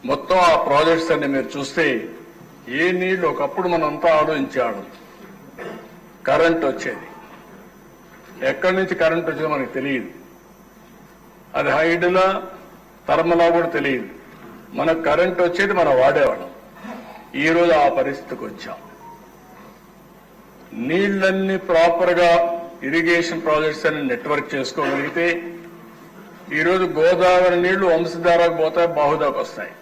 మొత్తం ఆ ప్రాజెక్ట్స్ అన్ని మీరు చూస్తే ఏ నీళ్లు ఒకప్పుడు మనంతా ఆలోచించాడు. కరెంట్ వచ్చేది, ఎక్కడి నుంచి కరెంట్ వచ్చేదో మనకు తెలియదు. అది హైడ్లా థర్మలా కూడా తెలియదు. మనకు కరెంట్ వచ్చేది మనం వాడేవాళ్ళం. ఈరోజు ఆ పరిస్థితికి వచ్చాం. నీళ్లన్నీ ప్రాపర్ గా ఇరిగేషన్ ప్రాజెక్ట్స్ అన్ని నెట్వర్క్ చేసుకోగలిగితే ఈరోజు గోదావరి నీళ్లు వంశధారకు పోతాయి, బాహుదాకు వస్తాయి.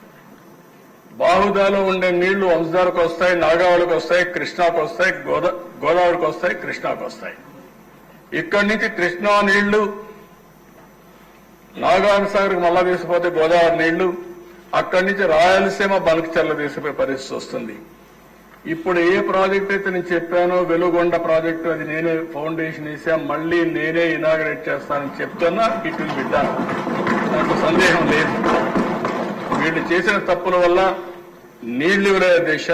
బాహుదాలో ఉండే నీళ్లు వంశధారకు వస్తాయి, నాగావళికి వస్తాయి, కృష్ణాకు వస్తాయి, గోదావరికి వస్తాయి, కృష్ణాకు వస్తాయి. ఇక్కడి నుంచి కృష్ణా నీళ్లు నాగార్జున సాగర్కి మళ్ళా తీసుకుపోతే గోదావరి నీళ్లు, అక్కడి నుంచి రాయలసీమ బల్క్చర్ల తీసుకుపోయే పరిస్థితి వస్తుంది. ఇప్పుడు ఏ ప్రాజెక్ట్ అయితే నేను చెప్పానో వెలుగొండ ప్రాజెక్టు, అది నేనే ఫౌండేషన్ వేసా, మళ్లీ నేనే ఇనాగరేట్ చేస్తానని చెప్తున్నా. ఇటు బిడ్డాను, దాంట్లో సందేహం లేదు. వీళ్ళు చేసిన తప్పుల వల్ల నీళ్లు ఇవ్వలేదు దేశ,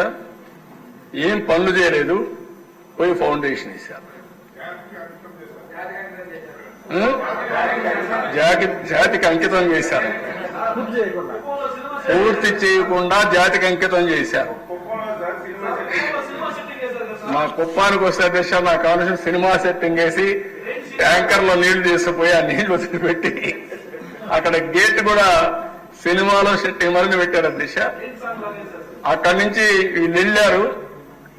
ఏం పనులు చేయలేదు, పోయి ఫౌండేషన్ వేశారు. జాతికి అంకితం చేశారు. పూర్తి చేయకుండా జాతికి అంకితం చేశారు. మా కుప్పానికి వస్తే దిశ నా కావాల్సిన సినిమా సెట్టింగ్ వేసి ట్యాంకర్లో నీళ్లు తీసుకుపోయి ఆ నీళ్లు వదిలిపెట్టి అక్కడ గేట్ కూడా సినిమాలో సెట్టింగ్ మరిని పెట్టారు దిశ. అక్కడి నుంచి వీళ్ళు వెళ్ళారు,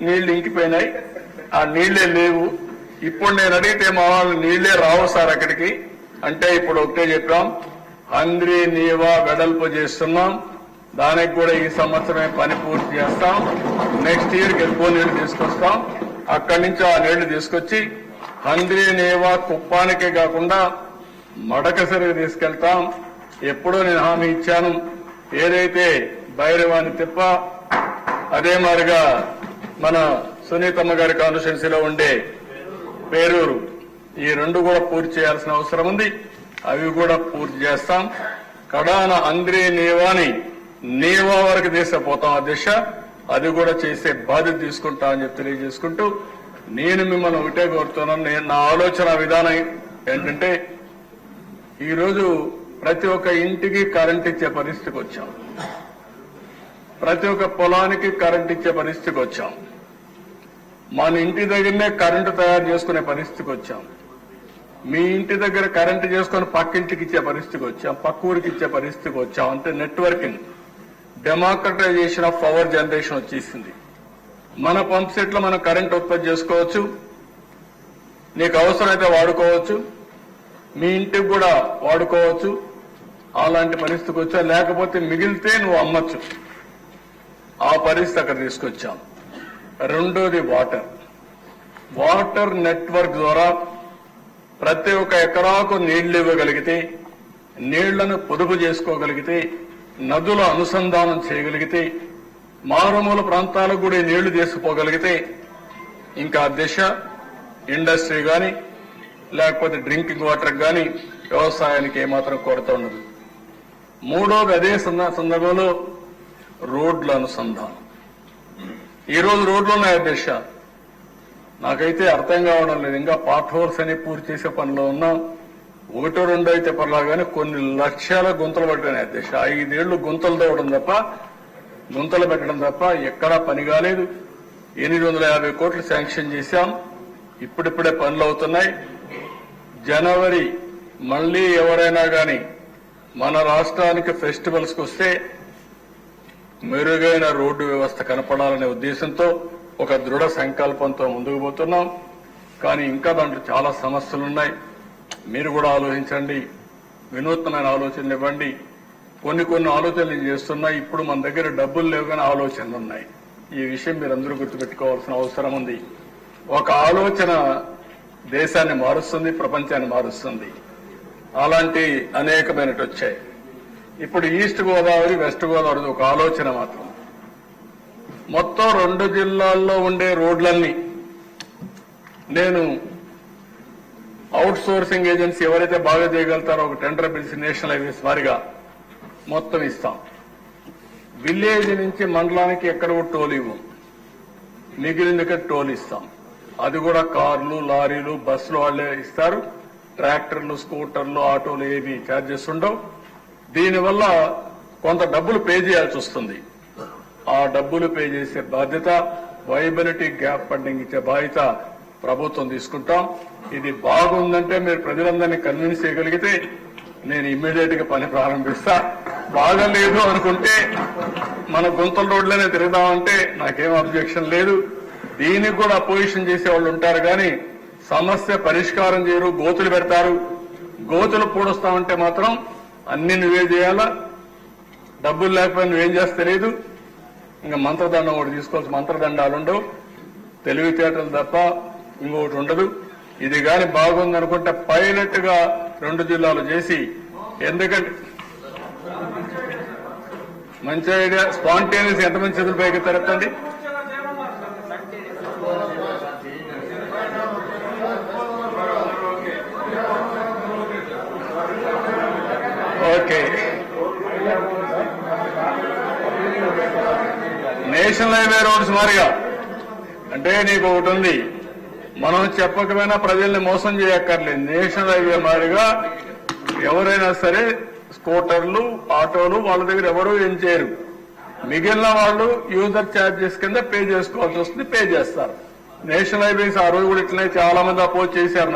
నీళ్లు ఇంకిపోయినాయి, ఆ నీళ్లే లేవు. ఇప్పుడు నేను అడిగితే మా వాళ్ళు నీళ్లే రావు సార్ అక్కడికి అంటే, ఇప్పుడు ఒకటే చెప్పాం, హంద్రీ నీవా వెడల్పు చేస్తున్నాం. దానికి కూడా ఈ సంవత్సరమే పని పూర్తి చేస్తాం. నెక్స్ట్ ఇయర్కి ఎక్కువ నీళ్లు తీసుకొస్తాం. అక్కడి నుంచి ఆ నీళ్లు తీసుకొచ్చి హంద్రీ నీవా కుప్పానికే కాకుండా మడకసరికి తీసుకెళ్తాం. ఎప్పుడో నేను హామీ ఇచ్చాను. ఏదైతే భైరవాని తిప్ప, అదే మాదిరిగా మన సునీతమ్మ గారి కాన్స్టిట్యున్సీలో ఉండే పేరూరు, ఈ రెండు కూడా పూర్తి చేయాల్సిన అవసరం ఉంది. అవి కూడా పూర్తి చేస్తాం. కడాన అంద్రీ నీవాని నీవా వరకు తీసుకుపోతాం. ఆ దిశ అది కూడా చేసే బాధ్యత తీసుకుంటా అని చెప్పి తెలియజేసుకుంటూ, నేను మిమ్మల్ని ఒకటే కోరుతున్నాను. నా ఆలోచన విధానం ఏంటంటే, ఈరోజు ప్రతి ఒక్క ఇంటికి కరెంట్ ఇచ్చే పరిస్థితికి వచ్చాం. ప్రతి ఒక్క పొలానికి కరెంట్ ఇచ్చే పరిస్థితికి వచ్చాం. మన ఇంటి దగ్గరనే కరెంటు తయారు చేసుకునే పరిస్థితికి వచ్చాం. మీ ఇంటి దగ్గర కరెంటు చేసుకుని పక్కింటికి ఇచ్చే పరిస్థితికి వచ్చాం, పక్క ఊరికి ఇచ్చే పరిస్థితికి వచ్చాం. అంటే networking, democratisation of power generation వచ్చేసింది. మన పంప్ సెట్లో మనం కరెంట్ ఉత్పత్తి చేసుకోవచ్చు, నీకు అవసరమైతే వాడుకోవచ్చు, మీ ఇంటికి కూడా వాడుకోవచ్చు. అలాంటి పరిస్థితికి వచ్చా. లేకపోతే మిగిలితే నువ్వు అమ్మచ్చు. ఆ పరిస్థితి అక్కడ తీసుకొచ్చాం. రెండోది వాటర్ నెట్వర్క్ ద్వారా ప్రతి ఒక్క ఎకరాకు నీళ్లు ఇవ్వగలిగితే, నీళ్లను పొదుపు చేసుకోగలిగితే, నదుల అనుసంధానం చేయగలిగితే, మారుమూల ప్రాంతాలకు కూడా నీళ్లు తీసుకుపోగలిగితే, ఇంకా దిశ ఇండస్ట్రీ కానీ లేకపోతే డ్రింకింగ్ వాటర్ కానీ వ్యవసాయానికి ఏమాత్రం కొరత ఉండదు. మూడోది అదే సందర్భంలో రోడ్ల అనుసంధానం. ఈరోజు రోడ్లు ఉన్నాయి దిశ, నాకైతే అర్థం కావడం లేదు. ఇంకా పార్ట్ హోల్స్ అని పూర్తి చేసే పనిలో ఉన్నాం. ఒకటో రెండో అయితే పర్లా కానీ కొన్ని లక్షల గుంతలు పట్టినాయి దిశ. 5 ఏళ్లు గుంతలు తవ్వడం తప్ప, గుంతలు పెట్టడం తప్ప ఎక్కడా పని కాలేదు. 850 కోట్లు శాంక్షన్ చేశాం. ఇప్పుడిప్పుడే పనులు అవుతున్నాయి. జనవరి మళ్లీ ఎవరైనా కానీ మన రాష్ట్రానికి ఫెస్టివల్స్కి వస్తే మెరుగైన రోడ్డు వ్యవస్థ కనపడాలనే ఉద్దేశంతో ఒక దృఢ సంకల్పంతో ముందుకు పోతున్నాం. కానీ ఇంకా దాంట్లో చాలా సమస్యలున్నాయి. మీరు కూడా ఆలోచించండి, వినూత్నమైన ఆలోచనలు ఇవ్వండి. కొన్ని ఆలోచనలు చేస్తున్నాయి. ఇప్పుడు మన దగ్గర డబ్బులు లేవు కానీ ఆలోచనలు ఉన్నాయి. ఈ విషయం మీరందరూ గుర్తుపెట్టుకోవాల్సిన అవసరం ఉంది. ఒక ఆలోచన దేశాన్ని మారుస్తుంది, ప్రపంచాన్ని మారుస్తుంది. అలాంటి అనేకమైనవి వచ్చాయి. ఇప్పుడు ఈస్ట్ గోదావరి, వెస్ట్ గోదావరి ఒక ఆలోచన మాత్రం. మొత్తం 2 జిల్లాల్లో ఉండే రోడ్లన్నీ నేను అవుట్ సోర్సింగ్ ఏజెన్సీ ఎవరైతే బాగా చేయగలుగుతారో ఒక టెండర్ పిలిచి నేషనల్ హైవేస్ వారిగా మొత్తం ఇస్తాం. విలేజ్ నుంచి మండలానికి ఎక్కడ కూడా టోల్ ఇవ్వం, మిగిలిన టోల్ ఇస్తాం. అది కూడా కార్లు, లారీలు, బస్సులు వాళ్లే ఇస్తారు. ట్రాక్టర్లు, స్కూటర్లు, ఆటోలు ఏవి ఛార్జెస్ ఉండవు. దీనివల్ల కొంత డబ్బులు పే చేయాల్సి వస్తుంది. ఆ డబ్బులు పే చేసే బాధ్యత, వైబిలిటీ గ్యాప్ ఫండింగ్ ఇచ్చే బాధ్యత ప్రభుత్వం తీసుకుంటాం. ఇది బాగుందంటే మీరు ప్రజలందరినీ కన్విన్స్ చేయగలిగితే నేను ఇమ్మీడియట్ గా పని ప్రారంభిస్తా. బాగలేదు అనుకుంటే మన గుంతల రోడ్లోనే తిరుగుదామంటే నాకేం అబ్జెక్షన్ లేదు. దీనికి కూడా అపోజిషన్ చేసే వాళ్ళు ఉంటారు, కానీ సమస్య పరిష్కారం చేయరు, గోతులు పెడతారు. గోతులు పూడుస్తామంటే మాత్రం అన్ని నువ్వే చేయాలా, డబ్బులు లేకపోయినా నువ్వేం చేస్తే తెలియదు. ఇంకా మంత్రదండం ఒకటి తీసుకోవచ్చు, మంత్రదండాలు ఉండవు, తెలివితేటలు తప్ప ఇంకొకటి ఉండదు. ఇది కానీ బాగుందనుకుంటే పైలట్ గా 2 జిల్లాలు చేసి, ఎందుకంటే మంచి ఐడియా, స్పాంటేనియస్ ఎంతమంది చేతులు పైకి తెరపండి. ఓకే, నేషనల్ హైవే రోడ్స్ మారిగా అంటే నీకు ఒకటి ఉంది, మనం చెప్పకపోయినా ప్రజల్ని మోసం చేయక్కర్లేదు. నేషనల్ హైవే మారిగా ఎవరైనా సరే స్కూటర్లు, ఆటోలు వాళ్ళ దగ్గర ఎవరూ ఏం చేయరు. మిగిలిన వాళ్ళు యూజర్ ఛార్జెస్ కింద పే చేసుకోవాల్సి వస్తుంది, పే చేస్తారు. నేషనల్ హైవేస్ ఆ రోజు కూడా ఇట్లనే చాలా మంది అపోజ్ చేశారు.